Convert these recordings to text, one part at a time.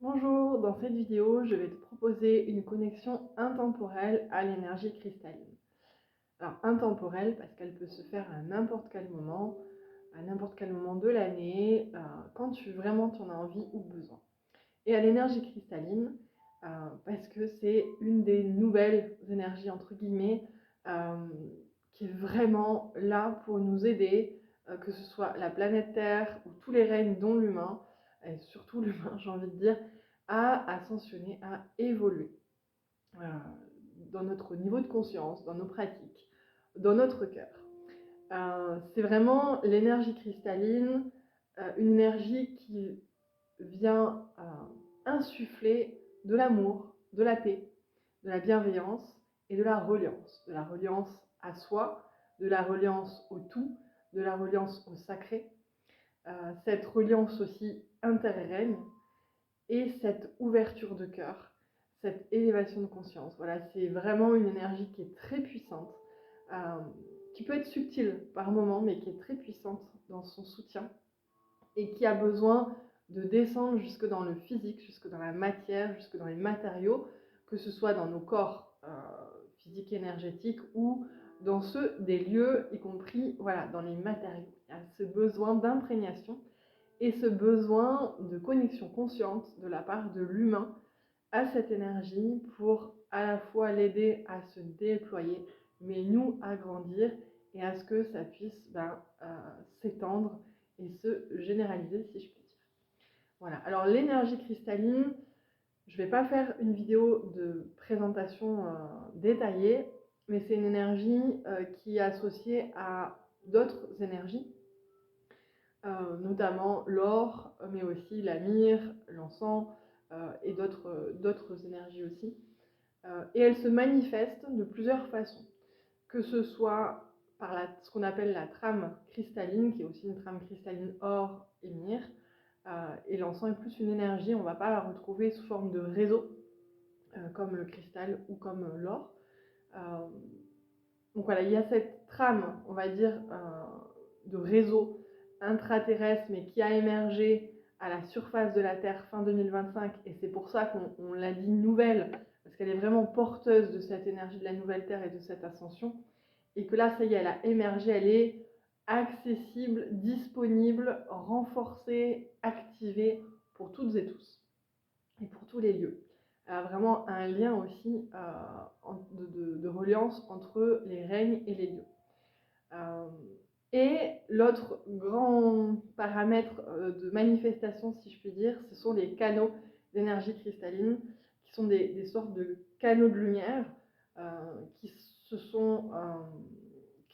Bonjour, dans cette vidéo, je vais te proposer une connexion intemporelle à l'énergie cristalline. Alors intemporelle parce qu'elle peut se faire à n'importe quel moment de l'année, quand vraiment tu en as envie ou besoin. Et à l'énergie cristalline, parce que c'est une des nouvelles énergies, entre guillemets, euh, qui est vraiment là pour nous aider, que ce soit la planète Terre ou tous les règnes, dont l'humain, et surtout l'humain, j'ai envie de dire, à ascensionner, à évoluer euh, dans notre niveau de conscience, dans nos pratiques, dans notre cœur. C'est vraiment l'énergie cristalline, une énergie qui vient insuffler de l'amour, de la paix, de la bienveillance et de la reliance. De la reliance à soi, de la reliance au tout, de la reliance au sacré. Cette reliance aussi interrègne et cette ouverture de cœur, cette élévation de conscience. Voilà, c'est vraiment une énergie qui est très puissante, euh, qui peut être subtile par moments, mais qui est très puissante dans son soutien et qui a besoin de descendre jusque dans le physique, jusque dans la matière, jusque dans les matériaux, que ce soit dans nos corps physiques et énergétiques ou dans ceux des lieux, y compris voilà, dans les matériaux. Il y a ce besoin d'imprégnation et ce besoin de connexion consciente de la part de l'humain à cette énergie pour à la fois l'aider à se déployer, mais nous à grandir et à ce que ça puisse s'étendre et se généraliser, si je puis dire. Voilà, alors l'énergie cristalline, je ne vais pas faire une vidéo de présentation détaillée, mais c'est une énergie qui est associée à d'autres énergies, notamment l'or, mais aussi la myrrhe, l'encens et d'autres énergies aussi. Et elle se manifeste de plusieurs façons, que ce soit par ce qu'on appelle la trame cristalline, qui est aussi une trame cristalline or et myrrhe, et l'encens est plus une énergie, on ne va pas la retrouver sous forme de réseau, comme le cristal ou comme l'or. Euh, donc voilà, il y a cette trame, on va dire, de réseau intraterrestre, mais qui a émergé à la surface de la Terre fin 2025, et c'est pour ça qu'on l'a dit nouvelle, parce qu'elle est vraiment porteuse de cette énergie de la nouvelle Terre et de cette ascension, et que là, ça y est, elle a émergé, elle est accessible, disponible, renforcée, activée pour toutes et tous, et pour tous les lieux. Vraiment un lien aussi de reliance entre les règnes et les lieux. Euh, et l'autre grand paramètre de manifestation, si je puis dire, ce sont les canaux d'énergie cristalline, qui sont des sortes de canaux de lumière qui se sont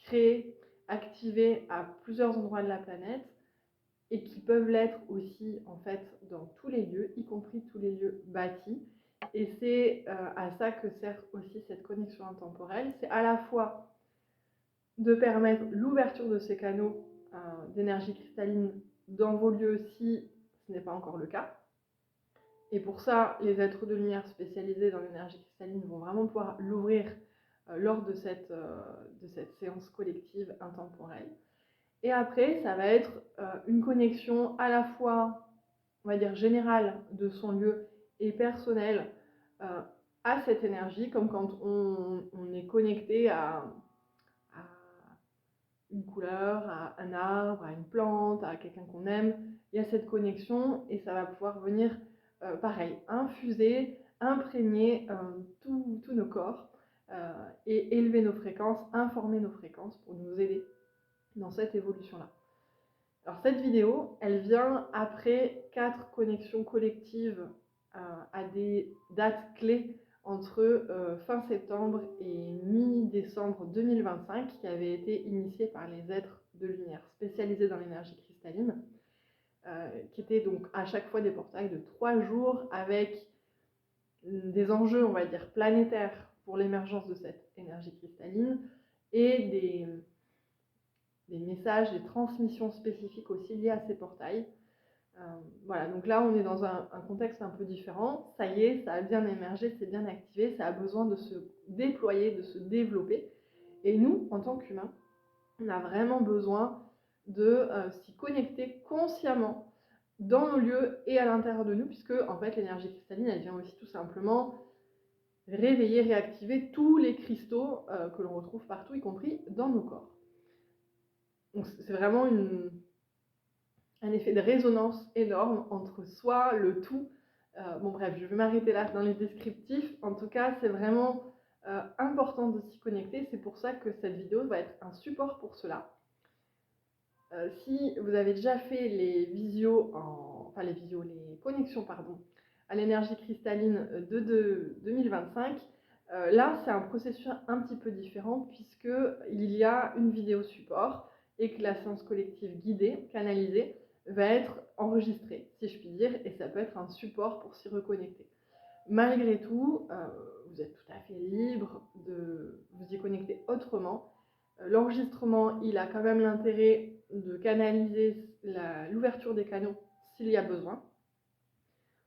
créés, activés à plusieurs endroits de la planète et qui peuvent l'être aussi en fait dans tous les lieux, y compris tous les lieux bâtis. Et c'est à ça que sert aussi cette connexion intemporelle. C'est à la fois de permettre l'ouverture de ces canaux d'énergie cristalline dans vos lieux si ce n'est pas encore le cas. Et pour ça, les êtres de lumière spécialisés dans l'énergie cristalline vont vraiment pouvoir l'ouvrir lors de cette séance collective intemporelle. Et après, ça va être une connexion à la fois, on va dire, générale de son lieu et personnelle à cette énergie, comme quand on est connecté à une couleur, à un arbre, à une plante, à quelqu'un qu'on aime. Il y a cette connexion et ça va pouvoir venir, pareil, infuser, imprégner tous nos corps et élever nos fréquences, informer nos fréquences pour nous aider dans cette évolution-là. Alors cette vidéo, elle vient après 4 connexions collectives à des dates clés entre fin septembre et mi-décembre 2025 qui avaient été initiées par les êtres de lumière spécialisés dans l'énergie cristalline, qui étaient donc à chaque fois des portails de 3 jours avec des enjeux, on va dire, planétaires pour l'émergence de cette énergie cristalline et des messages, des transmissions spécifiques aussi liées à ces portails. Voilà, donc là on est dans un contexte un peu différent. Ça y est, ça a bien émergé, c'est bien activé, ça a besoin de se déployer, de se développer. Et nous, en tant qu'humains, on a vraiment besoin de s'y connecter consciemment, dans nos lieux et à l'intérieur de nous, puisque en fait l'énergie cristalline, elle vient aussi tout simplement réveiller, réactiver tous les cristaux que l'on retrouve partout, y compris dans nos corps. Donc c'est vraiment un effet de résonance énorme entre soi, le tout. Bon bref, je vais m'arrêter là dans les descriptifs. En tout cas, c'est vraiment important de s'y connecter. C'est pour ça que cette vidéo va être un support pour cela. Si vous avez déjà fait les connexions à l'énergie cristalline de 2025, là c'est un processus un petit peu différent puisqu'il y a une vidéo support et que la séance collective guidée, canalisée, va être enregistrée, si je puis dire, et ça peut être un support pour s'y reconnecter. Malgré tout, vous êtes tout à fait libre de vous y connecter autrement. L'enregistrement, il a quand même l'intérêt de canaliser l'ouverture des canaux s'il y a besoin.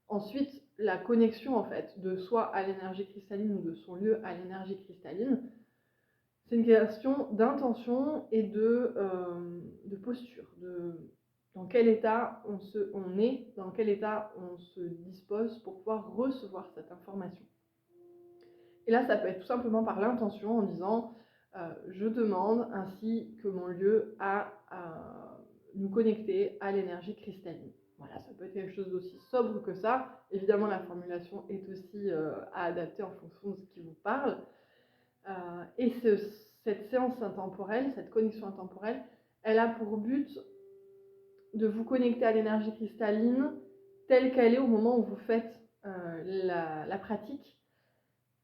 Ensuite, la connexion en fait de soi à l'énergie cristalline ou de son lieu à l'énergie cristalline, c'est une question d'intention et de posture, dans quel état on est, dans quel état on se dispose pour pouvoir recevoir cette information. Et là, ça peut être tout simplement par l'intention en disant je demande ainsi que mon lieu à nous connecter à l'énergie cristalline. Voilà, ça peut être quelque chose d'aussi sobre que ça. Évidemment, la formulation est aussi à adapter en fonction de ce qui vous parle. Et cette séance intemporelle, cette connexion intemporelle, elle a pour but de vous connecter à l'énergie cristalline telle qu'elle est au moment où vous faites la pratique.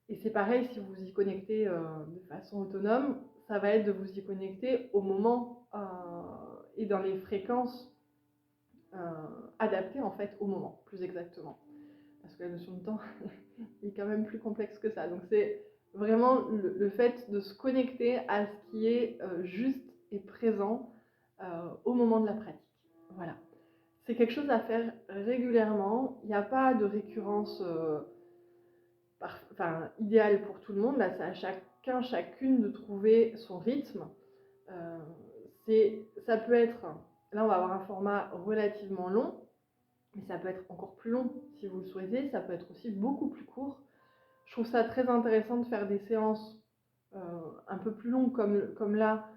Et c'est pareil si vous y connectez de façon autonome, ça va être de vous y connecter au moment et dans les fréquences adaptées en fait au moment, plus exactement. Parce que la notion de temps est quand même plus complexe que ça. Donc c'est vraiment le fait de se connecter à ce qui est juste et présent au moment de la pratique. Voilà. C'est quelque chose à faire régulièrement. Il n'y a pas de récurrence idéale pour tout le monde. Là, c'est à chacun, chacune de trouver son rythme. Ça peut être, là on va avoir un format relativement long, mais ça peut être encore plus long si vous le souhaitez. Ça peut être aussi beaucoup plus court. Je trouve ça très intéressant de faire des séances un peu plus longues comme là,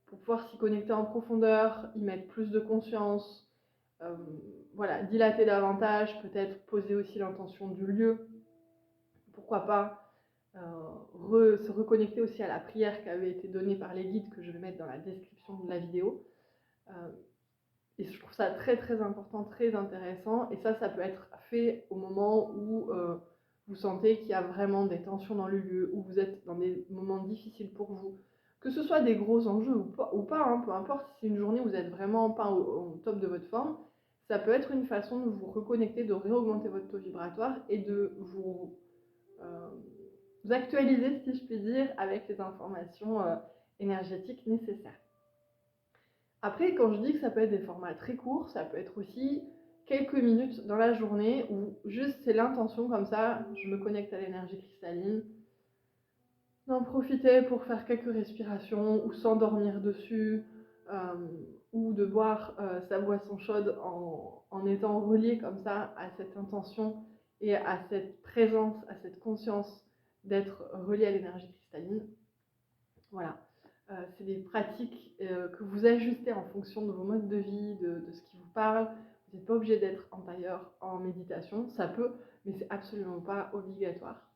pour pouvoir s'y connecter en profondeur, y mettre plus de conscience, voilà, dilater davantage, peut-être poser aussi l'intention du lieu, pourquoi pas se reconnecter aussi à la prière qui avait été donnée par les guides que je vais mettre dans la description de la vidéo. Et je trouve ça très très important, très intéressant, et ça peut être fait au moment où vous sentez qu'il y a vraiment des tensions dans le lieu, où vous êtes dans des moments difficiles pour vous, que ce soit des gros enjeux ou pas hein, peu importe si c'est une journée où vous êtes vraiment pas au top de votre forme, ça peut être une façon de vous reconnecter, de réaugmenter votre taux vibratoire et de vous actualiser, si je puis dire, avec les informations énergétiques nécessaires. Après, quand je dis que ça peut être des formats très courts, ça peut être aussi quelques minutes dans la journée où juste c'est l'intention comme ça, je me connecte à l'énergie cristalline, d'en profiter pour faire quelques respirations ou s'endormir dessus, ou de boire sa boisson chaude en étant relié comme ça à cette intention et à cette présence, à cette conscience d'être relié à l'énergie cristalline. Voilà. C'est des pratiques que vous ajustez en fonction de vos modes de vie, de ce qui vous parle. Vous n'êtes pas obligé d'être en tailleur, en méditation. Ça peut, mais c'est absolument pas obligatoire.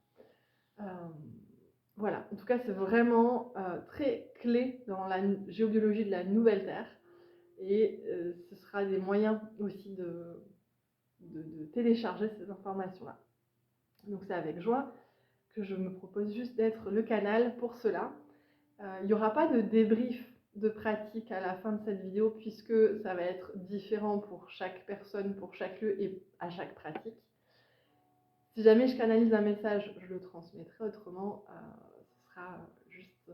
Voilà. En tout cas, c'est vraiment très clé dans la géobiologie de la nouvelle Terre. Et ce sera des moyens aussi de télécharger ces informations-là. Donc c'est avec joie que je me propose juste d'être le canal pour cela. Il n'y aura pas de débrief de pratique à la fin de cette vidéo puisque ça va être différent pour chaque personne, pour chaque lieu et à chaque pratique. Si jamais je canalise un message, je le transmettrai, autrement ce sera juste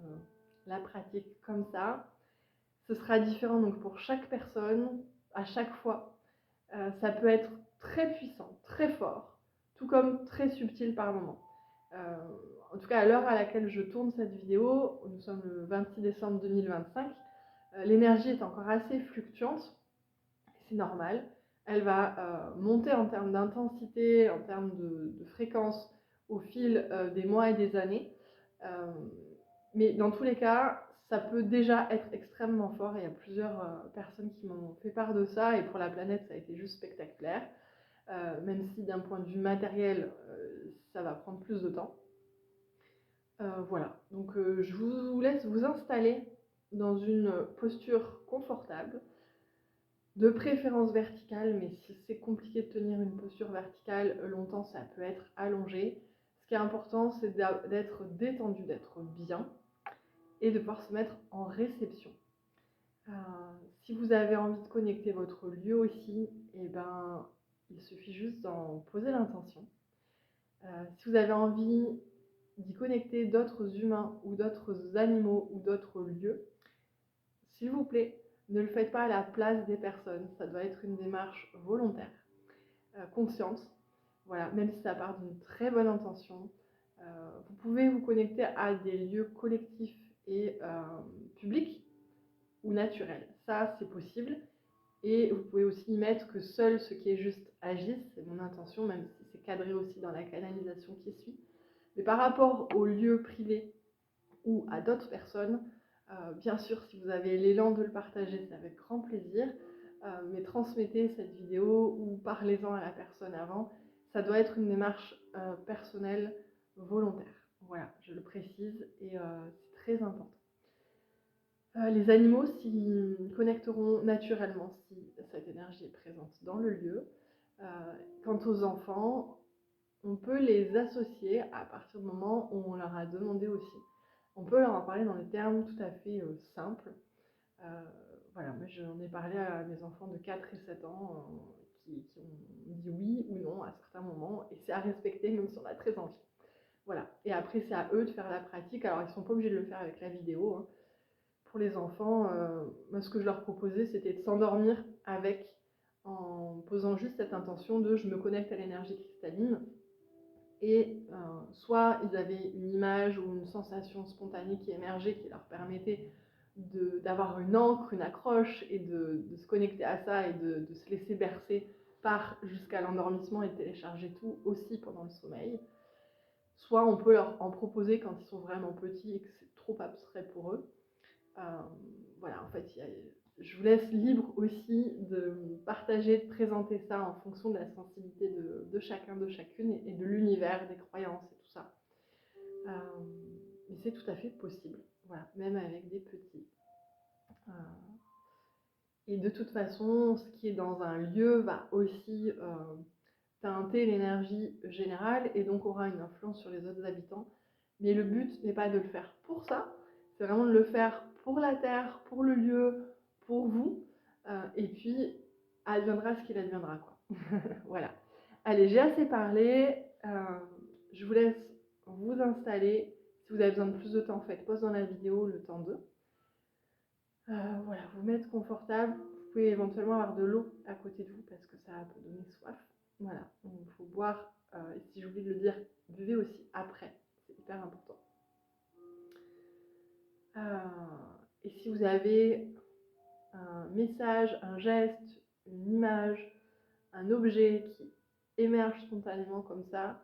la pratique comme ça. Ce sera différent donc pour chaque personne, à chaque fois. Ça peut être très puissant, très fort, tout comme très subtil par moment. En tout cas, à l'heure à laquelle je tourne cette vidéo, nous sommes le 26 décembre 2025, l'énergie est encore assez fluctuante, c'est normal. elle va monter en termes d'intensité, en termes de fréquence au fil des mois et des années. Mais dans tous les cas, ça peut déjà être extrêmement fort. Et il y a plusieurs personnes qui m'ont fait part de ça. Et pour la planète, ça a été juste spectaculaire. Même si d'un point de vue matériel, ça va prendre plus de temps. Voilà, donc je vous laisse vous installer dans une posture confortable, de préférence verticale, mais si c'est compliqué de tenir une posture verticale longtemps, ça peut être allongé. Ce qui est important, c'est d'être détendu, d'être bien et de pouvoir se mettre en réception. Euh, si vous avez envie de connecter votre lieu aussi, eh ben, il suffit juste d'en poser l'intention. Si vous avez envie d'y connecter d'autres humains ou d'autres animaux ou d'autres lieux, s'il vous plaît, ne le faites pas à la place des personnes. Ça doit être une démarche volontaire, consciente. Voilà, même si ça part d'une très bonne intention. Vous pouvez vous connecter à des lieux collectifs et publics ou naturels. Ça, c'est possible. Et vous pouvez aussi y mettre que seul ce qui est juste agisse. C'est mon intention, même si c'est cadré aussi dans la canalisation qui suit. Mais par rapport aux lieux privés ou à d'autres personnes, bien sûr, si vous avez l'élan de le partager, c'est avec grand plaisir. Mais transmettez cette vidéo ou parlez-en à la personne avant. Ça doit être une démarche personnelle, volontaire. Voilà, je le précise et c'est très important. Les animaux s'y connecteront naturellement si cette énergie est présente dans le lieu. Quant aux enfants, on peut les associer à partir du moment où on leur a demandé aussi. On peut leur en parler dans des termes tout à fait simples. Voilà, moi j'en ai parlé à mes enfants de 4 et 7 ans qui ont dit oui ou non à certains moments, et c'est à respecter même si on a très envie. Voilà, et après c'est à eux de faire la pratique. Alors ils ne sont pas obligés de le faire avec la vidéo, hein. Pour les enfants, moi ce que je leur proposais c'était de s'endormir avec, en posant juste cette intention de je me connecte à l'énergie cristalline. Et soit ils avaient une image ou une sensation spontanée qui émergeait, qui leur permettait d'avoir une ancre, une accroche, et de se connecter à ça et de se laisser bercer par jusqu'à l'endormissement et de télécharger tout aussi pendant le sommeil. Soit on peut leur en proposer quand ils sont vraiment petits et que c'est trop abstrait pour eux. Voilà, en fait, je vous laisse libre aussi de partager, de présenter ça en fonction de la sensibilité de chacun, de chacune, et de l'univers, des croyances et tout ça. Mais c'est tout à fait possible, voilà, même avec des petits. Et de toute façon, ce qui est dans un lieu va aussi teinter l'énergie générale et donc aura une influence sur les autres habitants. Mais le but n'est pas de le faire pour ça, c'est vraiment de le faire pour la terre, pour le lieu, pour vous. Et puis, adviendra ce qu'il adviendra, quoi. Voilà. Allez, j'ai assez parlé. Je vous laisse vous installer. Si vous avez besoin de plus de temps, faites pause dans la vidéo, le temps de. Voilà, vous mettre confortable. Vous pouvez éventuellement avoir de l'eau à côté de vous parce que ça peut donner soif. Voilà, donc il faut boire. Et si j'oublie de le dire, buvez aussi après. C'est hyper important. Et si vous avez un message, un geste, une image, un objet qui émerge spontanément comme ça,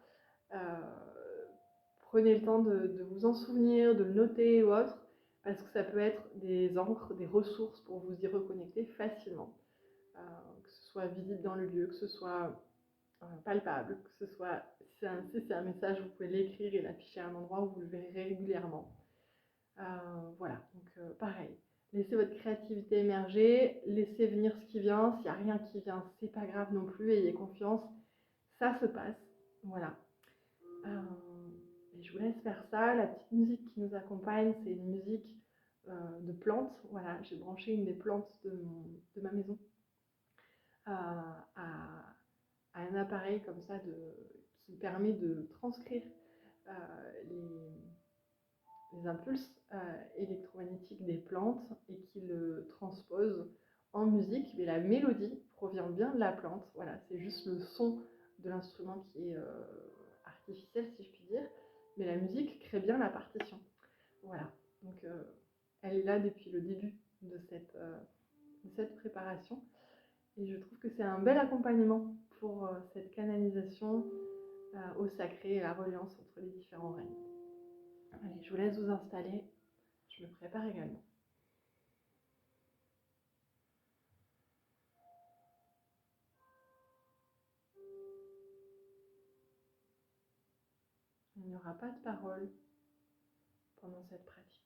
prenez le temps de vous en souvenir, de le noter ou autre, parce que ça peut être des encres, des ressources pour vous y reconnecter facilement. Que ce soit visible dans le lieu, que ce soit palpable, que ce soit, si c'est un message, vous pouvez l'écrire et l'afficher à un endroit où vous le verrez régulièrement. Voilà, donc pareil. Laissez votre créativité émerger, laissez venir ce qui vient. S'il n'y a rien qui vient, c'est pas grave non plus, ayez confiance, ça se passe. Voilà. Et je vous laisse faire ça. La petite musique qui nous accompagne, c'est une musique de plantes. Voilà, j'ai branché une des plantes de ma maison à un appareil comme ça qui permet de transcrire euh, les impulses électromagnétiques des plantes et qui le transpose en musique. Mais la mélodie provient bien de la plante. Voilà, c'est juste le son de l'instrument qui est artificiel, si je puis dire. Mais la musique crée bien la partition. Voilà, donc elle est là depuis le début de cette préparation. Et je trouve que c'est un bel accompagnement pour cette canalisation au sacré et la reliance entre les différents règnes. Allez, je vous laisse vous installer. Je me prépare également. Il n'y aura pas de parole pendant cette pratique.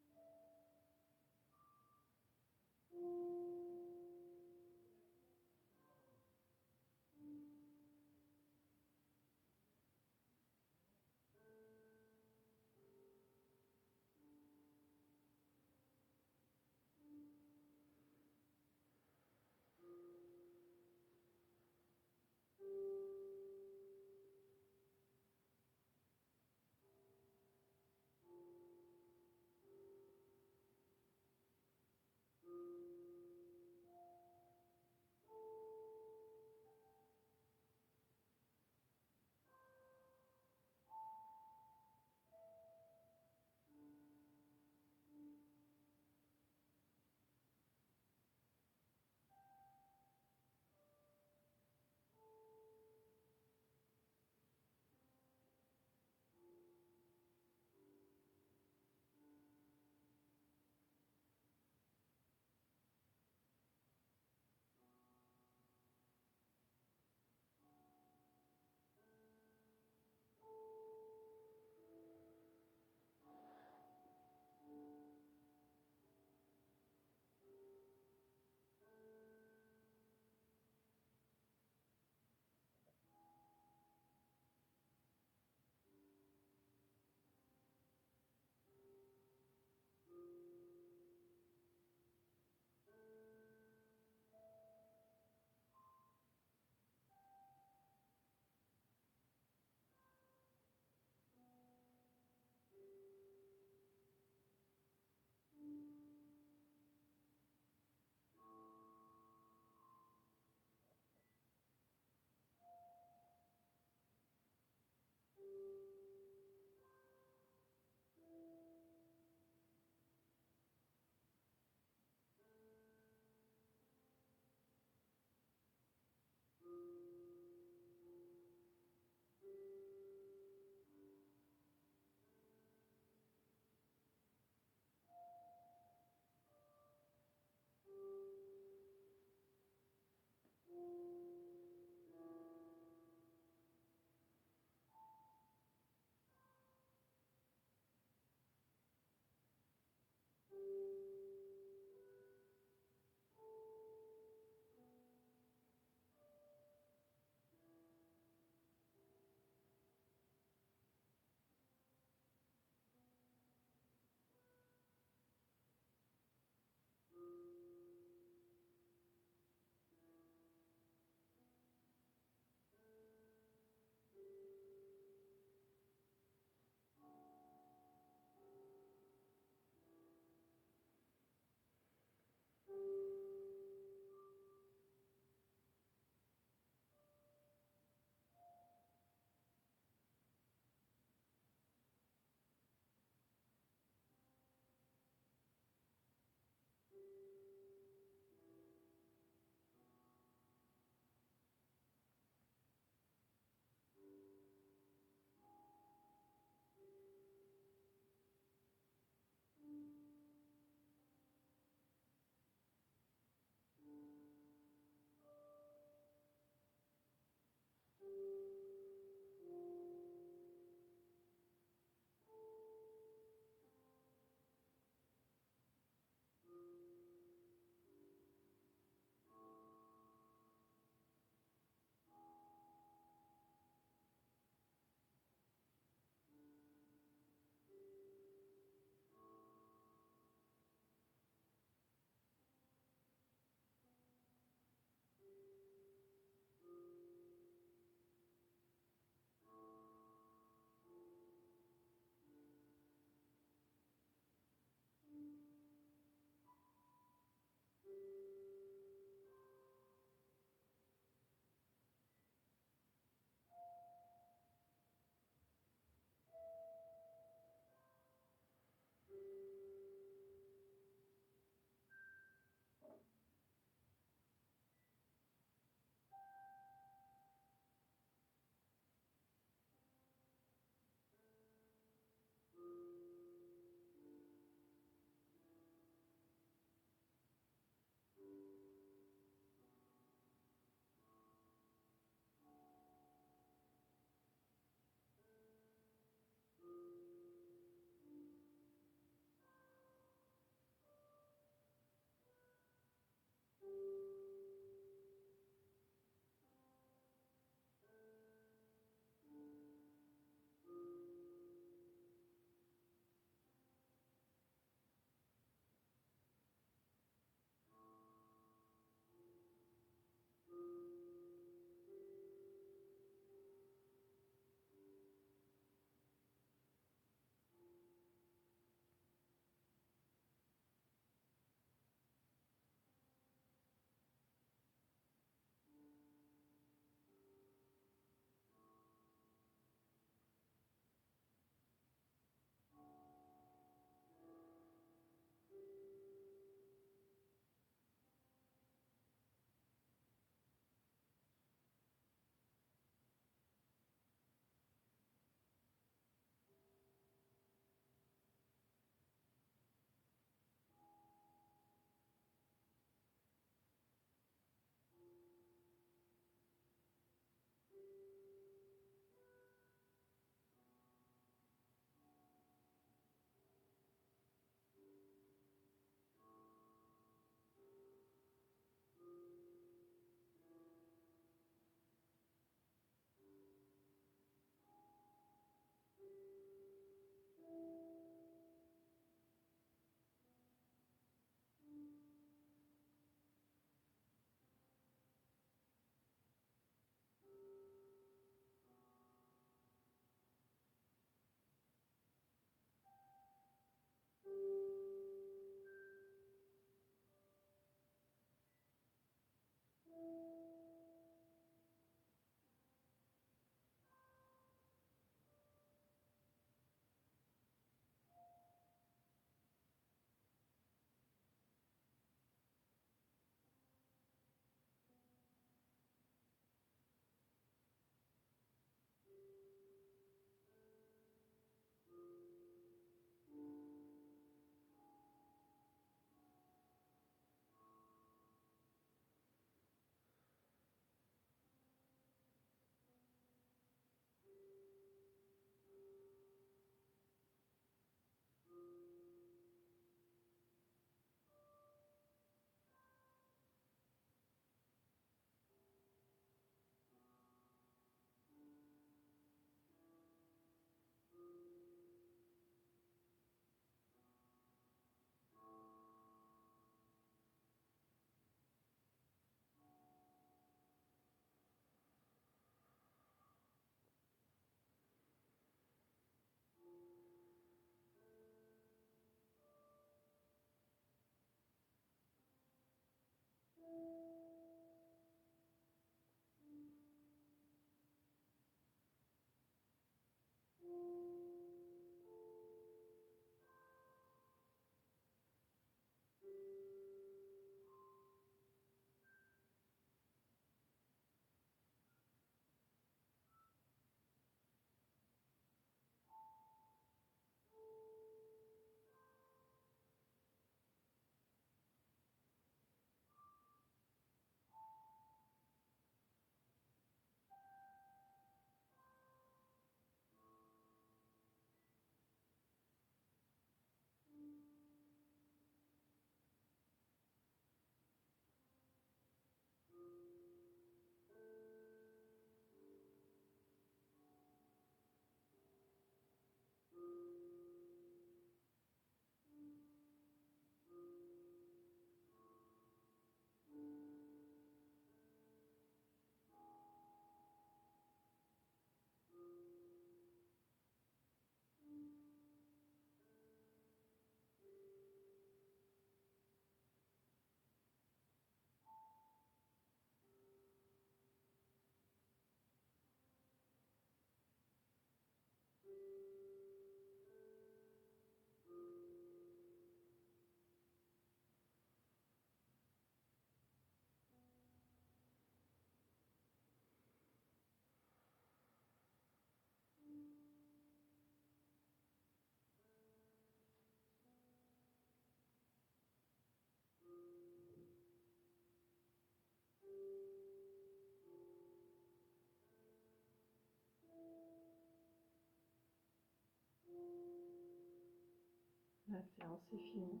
La séance est finie.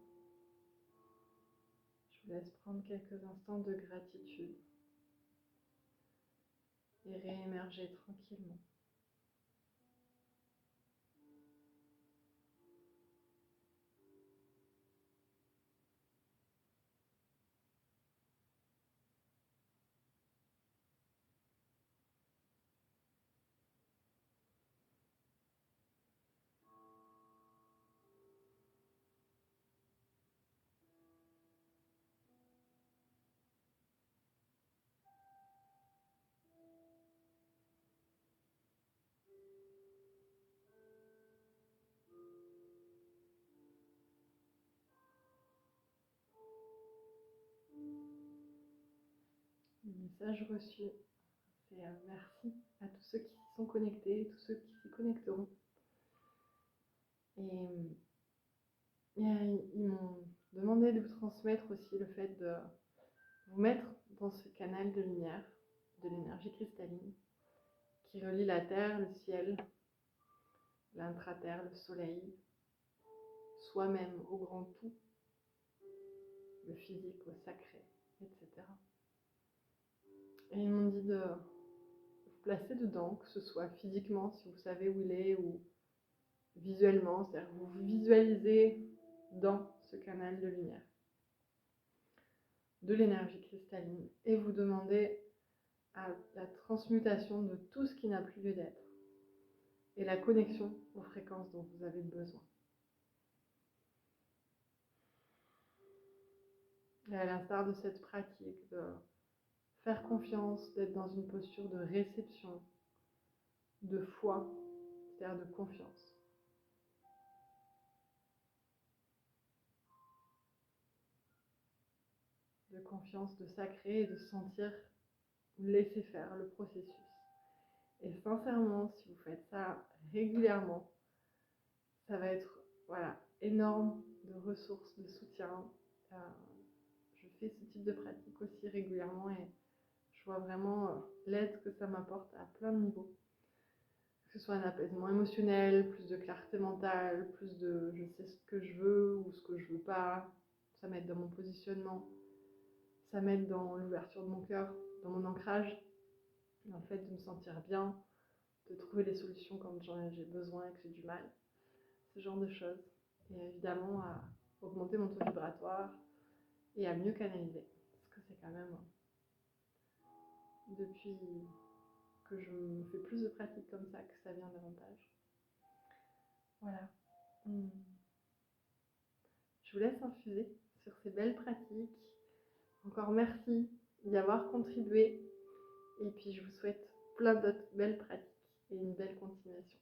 Je vous laisse prendre quelques instants de gratitude et réémerger tranquillement. Le message reçu, c'est merci à tous ceux qui s'y sont connectés, tous ceux qui s'y connecteront. Et ils m'ont demandé de vous transmettre aussi le fait de vous mettre dans ce canal de lumière, de l'énergie cristalline, qui relie la terre, le ciel, l'intraterre, le soleil, soi-même au grand tout, le physique au sacré, etc. Et ils m'ont dit de vous placer dedans, que ce soit physiquement, si vous savez où il est, ou visuellement, c'est-à-dire que vous vous visualisez dans ce canal de lumière, de l'énergie cristalline, et vous demandez à la transmutation de tout ce qui n'a plus lieu d'être, et la connexion aux fréquences dont vous avez besoin. Et à l'instar de cette pratique de faire confiance, d'être dans une posture de réception, de foi, c'est-à-dire de confiance. De confiance, de sacré et de sentir laisser faire le processus. Et sincèrement, si vous faites ça régulièrement, ça va être énorme de ressources, de soutien. Je fais ce type de pratique aussi régulièrement et je vois vraiment l'aide que ça m'apporte à plein de niveaux. Que ce soit un apaisement émotionnel, plus de clarté mentale, plus de je sais ce que je veux ou ce que je veux pas. Ça m'aide dans mon positionnement, ça m'aide dans l'ouverture de mon cœur, dans mon ancrage, dans le fait de me sentir bien, de trouver des solutions quand j'ai besoin et que j'ai du mal. Ce genre de choses. Et évidemment à augmenter mon taux vibratoire et à mieux canaliser. Parce que c'est quand même depuis que je fais plus de pratiques comme ça que ça vient davantage. Voilà. Je vous laisse infuser sur ces belles pratiques. Encore merci d'y avoir contribué. Et puis je vous souhaite plein d'autres belles pratiques et une belle continuation.